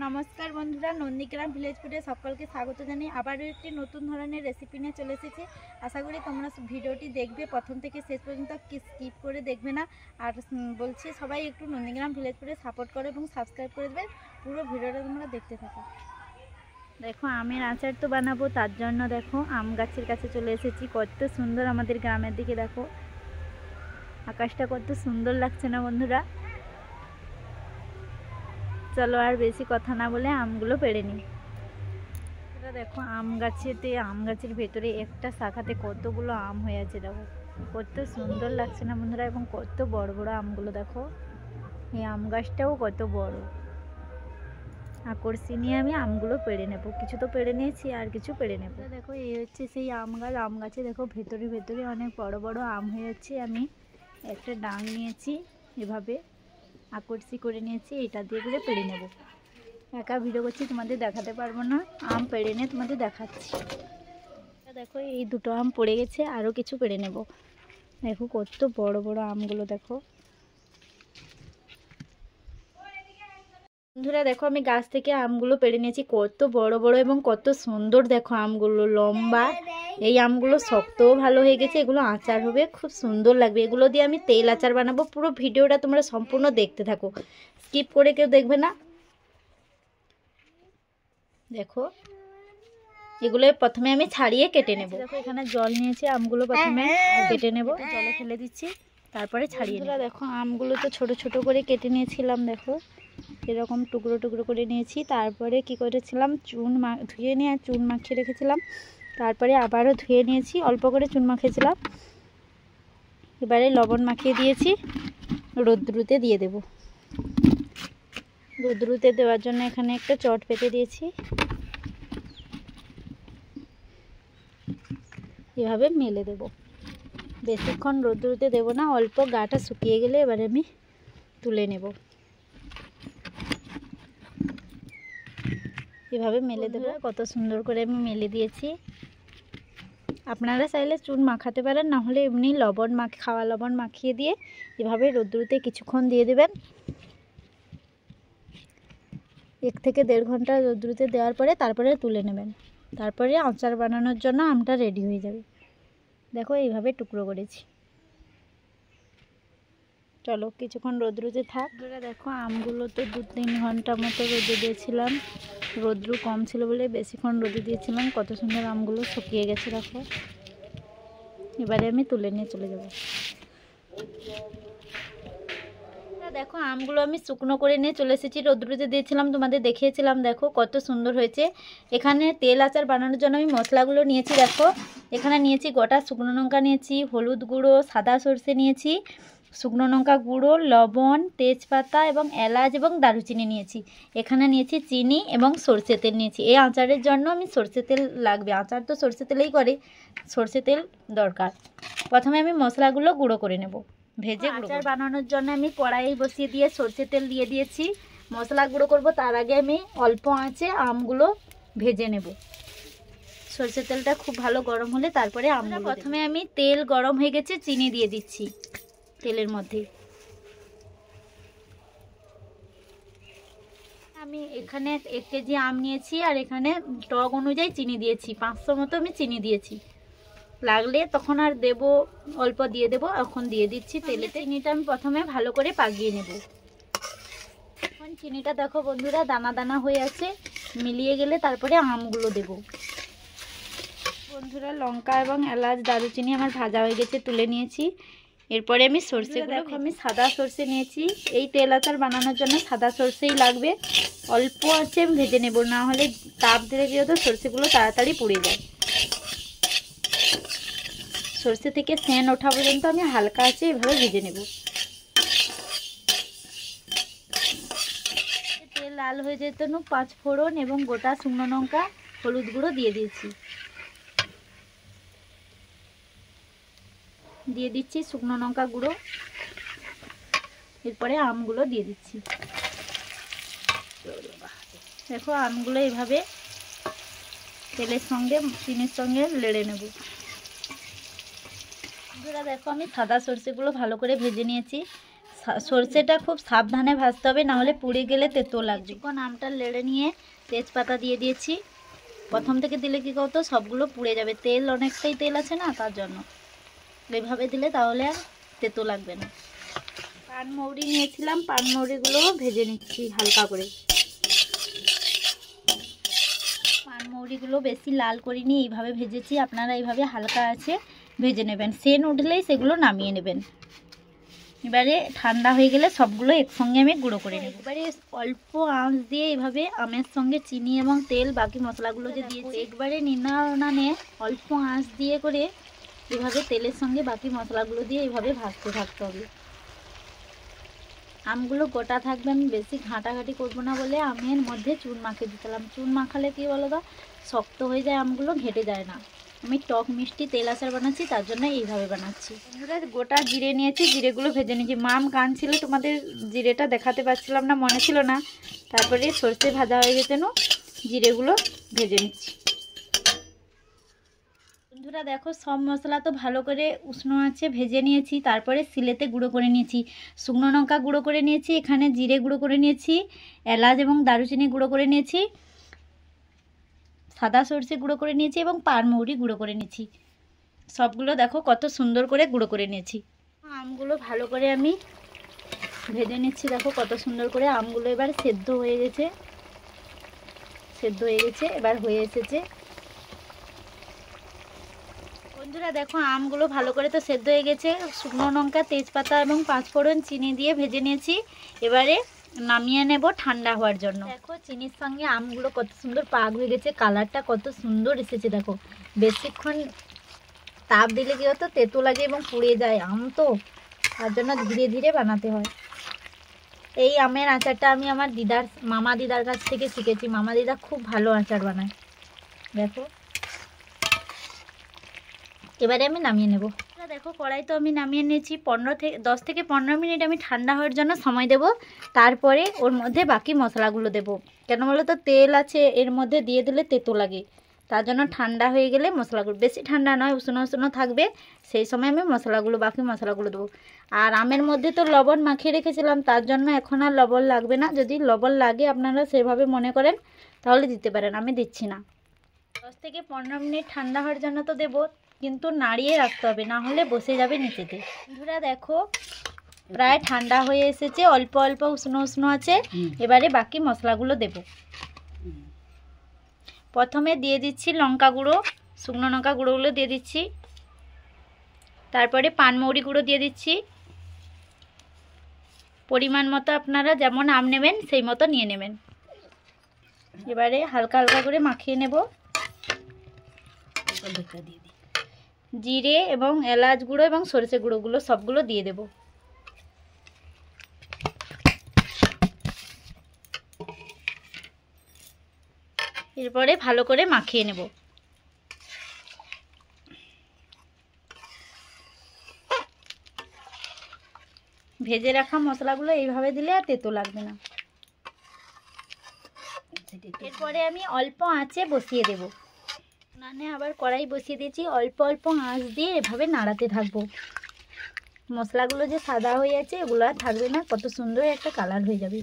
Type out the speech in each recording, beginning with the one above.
নমস্কার বন্ধুরা, নন্দীগ্রাম ভিলেজ ফুডে সকলকে স্বাগত জানাই। আবারও একটি নতুন ধরনের রেসিপি নিয়ে চলে এসেছি। আশা করি তোমরা ভিডিওটি দেখবে, প্রথম থেকে শেষ পর্যন্ত স্কিপ করে দেখবে না। আর বলছি সবাই একটু নন্দীগ্রাম ভিলেজ ফুডে সাপোর্ট করো এবং সাবস্ক্রাইব করে দেবে। পুরো ভিডিওটা তোমরা দেখতে থাকো। দেখো আমের আচার তো বানাবো, তার জন্য দেখো আম গাছের কাছে চলে এসেছি। কত সুন্দর আমাদের গ্রামের দিকে দেখো আকাশটা কত সুন্দর লাগছে না বন্ধুরা। চলো আর বেশি কথা না বলে আমগুলো পেড়ে নিই। দেখো আম গাছের ভেতরে একটা শাখাতে কতগুলো আম হয়ে আছে, দেখো কত সুন্দর লাগছে না বন্ধুরা। এবং কত বড় বড় আমগুলো দেখো, এই আম গাছটাও কত বড়। আকর্ষণীয় আমি আমগুলো পেড়ে নেব, কিছু তো পেড়ে নিয়েছি আর কিছু পেড়ে নেব। দেখো এই হচ্ছে সেই আম গাছ। আম গাছে দেখো ভেতরে ভেতরে অনেক বড় বড় আম হয়ে যাচ্ছে। আমি একটা ডাং নিয়েছি, এভাবে আকর্ষি করে নিয়েছি, এটা দিয়ে করে পেড়ে নেব। একা ভিডিও করছি, তোমাদের দেখাতে পারবো না, আম পেড়ে নিয়ে তোমাদের দেখাচ্ছি। দেখো এই দুটো আম পড়ে গেছে, আরও কিছু পেড়ে নেব। দেখো কত বড় বড় আমগুলো দেখো বন্ধুরা। দেখো আমি গাছ থেকে আমগুলো পেড়ে নিয়েছি, কত বড় বড় এবং কত সুন্দর দেখো আমগুলো লম্বা। এই আমগুলো শক্তও ভালো হয়ে গেছে, এগুলো আচার হবে, খুব সুন্দর লাগবে। এগুলো দিয়ে আমি তেল আচার বানাবো। পুরো ভিডিওটা তোমরা সম্পূর্ণ দেখতে থাকো, স্কিপ করে কেউ দেখবে না। দেখো এগুলো প্রথমে আমি ছাড়িয়ে কেটে নেব। দেখো এখানে জল নিয়েছি, আমগুলো প্রথমে কেটে নেব, জলে ফেলে দিচ্ছি, তারপরে ছাড়িয়ে নেব। দেখো আমগুলো তো ছোট ছোট করে কেটে নিয়েছিলাম, দেখো এরকম টুকরো টুকরো করে নিয়েছি। তারপরে কি করেছিলাম, ধুয়ে নিয়ে চুন মাখিয়ে রেখেছিলাম। তারপরে আবারও ধুয়ে নিয়েছি, অল্প করে চুন মাখিয়েছিলাম। এবারে লবণ মাখিয়ে দিয়েছি, রোদ্রুতে দিয়ে দেব। রোদ্রুতে দেওয়ার জন্য এখানে একটা চট পেতে দিয়েছি, এভাবে মেলে দেব। বেশিক্ষণ রোদ্রুতে দেব না, অল্প গাটা শুকিয়ে গেলে এবারে আমি তুলে নেব। এভাবে মেলে দেব। কত সুন্দর করে আমি মেলে দিয়েছি। আপনারা চাইলে চুন মাখাতে পারেন, না হলে এমনি খাওয়া লবণ মাখিয়ে দিয়ে এভাবে রোদ্রুতে কিছুক্ষণ দিয়ে দেবেন। 1 থেকে 1.5 ঘন্টা রোদ্রুতে দেওয়ার পরে তারপরে তুলে নেবেন। তারপরে আচার বানানোর জন্য আমটা রেডি হয়ে যাবে। দেখো এইভাবে টুকরো করেছি। চলো কিছুক্ষণ রোদ্রুতে থাক। দেখো আমগুলো তো 2-3 ঘন্টা মতো রোদে দিয়েছিলাম, রোদ্রু কম ছিল বলে বেশিক্ষণ রোদে দিয়েছিলাম। কত সুন্দর আমগুলো শুকিয়ে গেছে দেখো। এবারে আমি তুলে নিয়ে চলে যাব। দেখো আমগুলো আমি শুকনো করে নিয়ে চলে এসেছি, রোদ্রুতে দিয়েছিলাম, তোমাদের দেখিয়েছিলাম। দেখো কত সুন্দর হয়েছে। এখানে তেল আচার বানানোর জন্য আমি মশলাগুলো নিয়েছি। দেখো এখানে নিয়েছি গোটা শুকনো লঙ্কা নিয়েছি, হলুদ গুঁড়ো, সাদা সর্ষে নিয়েছি, শুকনো লঙ্কা গুঁড়ো, লবণ, তেজপাতা এবং এলাচ এবং দারুচিনি নিয়েছি। এখানে নিয়েছি চিনি এবং সর্ষে তেল নিয়েছি। এই আচারের জন্য আমি সর্ষে তেল লাগবে, আচার তো সর্ষে তেলেই করে, সর্ষে তেল দরকার। প্রথমে আমি মশলাগুলো গুঁড়ো করে নেব, ভেজে। আচার বানানোর জন্য আমি কড়াই বসিয়ে দিয়ে সর্ষে তেল দিয়ে দিয়েছি। মশলা গুঁড়ো করব, তার আগে আমি অল্প আঁচে আমগুলো ভেজে নেব। সর্ষে তেলটা খুব ভালো গরম হলে তারপরে আমগুলো প্রথমে আমি তেল গরম হয়ে গেছে, চিনি দিয়ে দিচ্ছি তেলের মধ্যে। আমি এখানে 1 কেজি আম নিয়েছি, আর এখানে টক অনুযায়ী চিনি দিয়েছি, 500 মতো আমি চিনি দিয়েছি। লাগলে তখন আর দেব, অল্প দিয়ে দেব, এখন দিয়ে দিচ্ছি তেলেতে। চিনিটা আমি প্রথমে ভালো করে পাকিয়ে নেব। এখন চিনিটা দেখো বন্ধুরা দানা দানা হয়ে আছে, মিলিয়ে গেলে তারপরে আমগুলো দেব। বন্ধুরা লঙ্কা এবং এলাচ দারুচিনি আমার ভাজা হয়ে গেছে, তুলে নিয়েছি। এরপরে আমি সর্ষেগুলো, দেখো আমি সাদা সর্ষে নিয়েছি। এই তেল আচার বানানোর জন্য সাদা সর্ষেই লাগবে। অল্প আছে আমি ভেজে নেব, না হলে তাপ দিলে কি হতো, সর্ষেগুলো তাড়াতাড়ি পুড়ে যায়। সর্ষে থেকে সেন ওঠা পর্যন্ত আমি হালকা আছে এভাবে ভেজে নেব। তেল লাল হয়ে যেত, 5 ফোড়ন এবং গোটা শুকনো লঙ্কা, হলুদ গুঁড়ো দিয়ে দিয়েছি। দিয়ে দিচ্ছি শুকনো লঙ্কা গুঁড়ো। এরপরে আমগুলো দিয়ে দিচ্ছি। দেখো আমগুলো এইভাবে তেলের সঙ্গে চিনির সঙ্গে লেড়ে নেব। দেখো আমি সাদা সর্ষেগুলো ভালো করে ভেজে নিয়েছি। সরষেটা খুব সাবধানে ভাজতে হবে, নাহলে পুড়ে গেলে তেতো লাগবে। কিছুক্ষণ আমটা লেড়ে নিয়ে তেজপাতা দিয়ে দিয়েছি। প্রথম থেকে দিলে কী করতো সবগুলো পুড়ে যাবে, তেল অনেকটাই তেল আছে না, তার জন্য এইভাবে দিলে তাহলে আর তেতো লাগবে না। পানমৌরি নিয়েছিলাম, পানমৌরিগুলো ভেজে নিচ্ছি হালকা করে। পানমৌরিগুলো বেশি লাল করিনি, এইভাবে ভেজেছি। আপনারা এইভাবে হালকা আছে ভেজে নেবেন, সেন উঠলেই সেগুলো নামিয়ে নেবেন। এবারে ঠান্ডা হয়ে গেলে সবগুলো একসঙ্গে আমি গুঁড়ো করে নেব। এবারে অল্প আঁচ দিয়ে এইভাবে আমের সঙ্গে চিনি এবং তেল বাকি মশলাগুলো যে দিয়েছি, একবারে নিয়ে অল্প আঁচ দিয়ে করে এভাবে তেলের সঙ্গে বাকি মশলাগুলো দিয়ে এইভাবে ভাজতে থাকতে হবে। আমগুলো গোটা থাকবে, আমি বেশি ঘাঁটাঘাঁটি করবো না বলে আমের মধ্যে চুন মাখিয়ে দিতাম। চুন মাখালে কী বলো তো শক্ত হয়ে যায়, আমগুলো ঘেঁটে যায় না। আমি টক মিষ্টি তেল আচার বানাচ্ছি, তার জন্য এইভাবে বানাচ্ছি। বন্ধুরা গোটা জিরে নিয়েছি, জিরেগুলো ভেজে নিয়েছি। মাম কাঁদছিল, তোমাদের জিরেটা দেখাতে পারছিলাম না, মনে ছিল না। তারপরে সর্ষে ভাজা হয়ে গেছে, জিরেগুলো ভেজে নিচ্ছি। বন্ধুরা দেখো সব মশলা তো ভালো করে উষ্ণ আছে ভেজে নিয়েছি, তারপরে সিলেতে গুঁড়ো করে নিয়েছি। শুকনো লঙ্কা গুঁড়ো করে নিয়েছি, এখানে জিরে গুঁড়ো করে নিয়েছি, এলাচ এবং দারুচিনি গুঁড়ো করে নিয়েছি, সাদা সরষে গুঁড়ো করে নিয়েছি এবং পানমৌরি গুঁড়ো করে নিয়েছি। সবগুলো দেখো কত সুন্দর করে গুঁড়ো করে নিয়েছি। আমগুলো ভালো করে আমি ভেজে নিচ্ছি, দেখো কত সুন্দর করে আমগুলো এবার সেদ্ধ হয়ে গেছে, এবার হয়ে এসেছে। বন্ধুরা দেখো আমগুলো ভালো করে তো সেদ্ধ হয়ে গেছে। শুকনো লঙ্কা, তেজপাতা এবং পাঁচফোড়ন চিনি দিয়ে ভেজে নিয়েছি। এবারে নামিয়ে নেব ঠান্ডা হওয়ার জন্য। দেখো চিনির সঙ্গে আমগুলো কত সুন্দর পাক হয়ে গেছে, কালারটা কত সুন্দর এসেছে। দেখো বেশিক্ষণ তাপ দিলে কি হতো তেতো লাগে এবং পুড়ে যায় আম, তো তার জন্য ধীরে ধীরে বানাতে হয়। এই আমের আচারটা আমি আমার মামা দিদার কাছ থেকে শিখেছি। মামা দিদা খুব ভালো আচার বানায়। দেখো এবারে আমি নামিয়ে নেব। দেখো কড়াই তো আমি নামিয়ে নিয়েছি। 10 থেকে 15 মিনিট আমি ঠান্ডা হওয়ার জন্য সময় দেব। তারপরে ওর মধ্যে বাকি মশলাগুলো দেব। কেন বলো তো তেল আছে এর মধ্যে, দিয়ে দিলে তেতো লাগে, তার জন্য ঠান্ডা হয়ে গেলে মশলাগুলো, বেশি ঠান্ডা নয় উষ্ণ উষ্ণ থাকবে, সেই সময় আমি বাকি মশলাগুলো দেবো। আর আমের মধ্যে তো লবণ মাখিয়ে রেখেছিলাম, তার জন্য এখন আর লবণ লাগবে না। যদি লবণ লাগে আপনারা সেভাবে মনে করেন তাহলে দিতে পারেন, আমি দিচ্ছি না। 10 থেকে 15 মিনিট ঠান্ডা হওয়ার জন্য তো দেবো, কিন্তু নাড়িয়ে রাখতে হবে, না হলে বসে যাবে নিচেতে। বন্ধুরা দেখো প্রায় ঠান্ডা হয়ে এসেছে, অল্প অল্প উষ্ণ উষ্ণ আছে। এবারে বাকি মশলাগুলো দেব। প্রথমে দিয়ে দিচ্ছি লঙ্কা গুঁড়ো, শুকনো লঙ্কা গুঁড়োগুলো দিয়ে দিচ্ছি। তারপরে পানমৌরি গুঁড়ো দিয়ে দিচ্ছি। পরিমাণ মতো আপনারা যেমন আম নেবেন সেই মতো নিয়ে নেবেন। এবারে হালকা হালকা করে মাখিয়ে নেব। জিরে এবং এলাচ গুঁড়ো এবং সরষে গুঁড়োগুলো সবগুলো দিয়ে দেব। এরপরে ভালো করে মাখিয়ে নেব। ভেজে রাখা মশলাগুলো এইভাবে দিলে আর তেতো লাগবে না। এরপরে আমি অল্প আঁচে বসিয়ে দেব। উনানে আবার কড়াই বসিয়ে দিয়েছি, অল্প অল্প আঁচ দিয়ে এভাবে নাড়াতে থাকবো। মশলাগুলো যে সাদা হয়ে আছে এগুলো আর থাকবে না, কত সুন্দর একটা কালার হয়ে যাবে।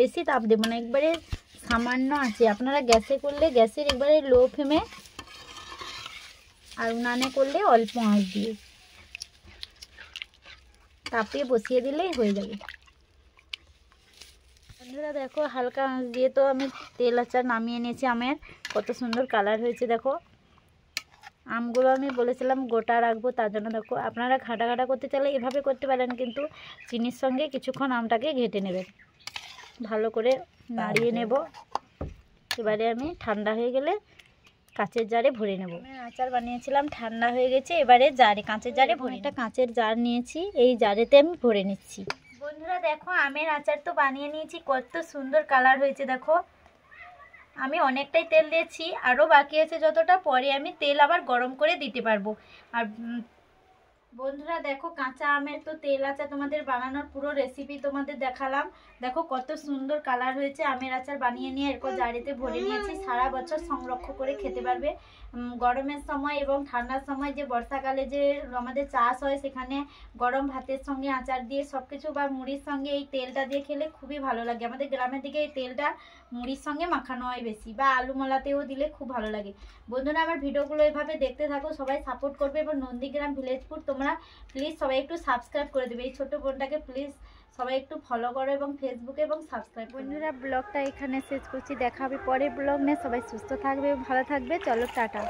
বেশি তাপ দেবো না, একবারে সামান্য আছে। আপনারা গ্যাসে করলে গ্যাসের একবারে লো ফ্লেমে, আর উনানে করলে অল্প আঁচ দিয়ে তাপে বসিয়ে দিলেই হয়ে যাবে। বন্ধুরা দেখো হালকা আঁচ দিয়ে তো আমি তেল আচার নামিয়ে নিয়েছি আমের, কত সুন্দর কালার হয়েছে। দেখো আমগুলো আমি বলেছিলাম গোটা রাখবো, তার জন্য দেখো আপনারা ঘাটা ঘাটা করতে চাইলে এভাবে করতে পারেন, কিন্তু চিনির সঙ্গে কিছুক্ষণ আমটাকে ঘেটে নেবেন, ভালো করে নাড়িয়ে নেব। এবারে আমি ঠান্ডা হয়ে গেলে কাঁচের জারে ভরে নেব। আচার বানিয়েছিলাম, ঠান্ডা হয়ে গেছে, এবারে কাঁচের জারে ভরে। একটা কাঁচের জার নিয়েছি, এই জারেতে আমি ভরে নিচ্ছি। বন্ধুরা দেখো আমের আচার তো বানিয়ে নিয়েছি, কত সুন্দর কালার হয়েছে। দেখো আমি অনেকটাই তেল দিয়েছি, আরও বাকি আছে যতটা, পরে আমি তেল আবার গরম করে দিতে পারবো। আর বন্ধুরা দেখো কাঁচা আমের তো তেল আচার তোমাদের বানানোর পুরো রেসিপি তোমাদের দেখালাম। দেখো কত সুন্দর কালার হয়েছে। আমের আচার বানিয়ে নিয়ে এরকম জারিতে ভরে নিয়েছি, সারা বছর সংরক্ষণ করে খেতে পারবে। গরমের সময় এবং ঠান্ডার সময় যে বর্ষাকালে যে আমাদের চাষ হয়, সেখানে গরম ভাতের সঙ্গে আচার দিয়ে সব কিছু বা মুড়ির সঙ্গে এই তেলটা দিয়ে খেলে খুবই ভালো লাগে। আমাদের গ্রামের দিকে এই তেলটা মুড়ির সঙ্গে মাখানো হয় বেশি, বা আলু মলাতেও দিলে খুব ভালো লাগে। বন্ধুরা আমার ভিডিওগুলো এভাবে দেখতে থাকো, সবাই সাপোর্ট করবে। এবং নন্দীগ্রাম ভিলেজ ফুড তোমরা প্লিজ সবাই একটু সাবস্ক্রাইব করে দেবে। এই ছোট্ট বোনটাকে প্লিজ সবাই একটু ফলো করো এবং ফেসবুকে এবং সাবস্ক্রাইব। বন্ধুরা ব্লগটা এখানে শেষ করছি, দেখা হবে পরের ব্লগ নিয়ে। সবাই সুস্থ থাকবে, ভালো থাকবে, চলো টাটা।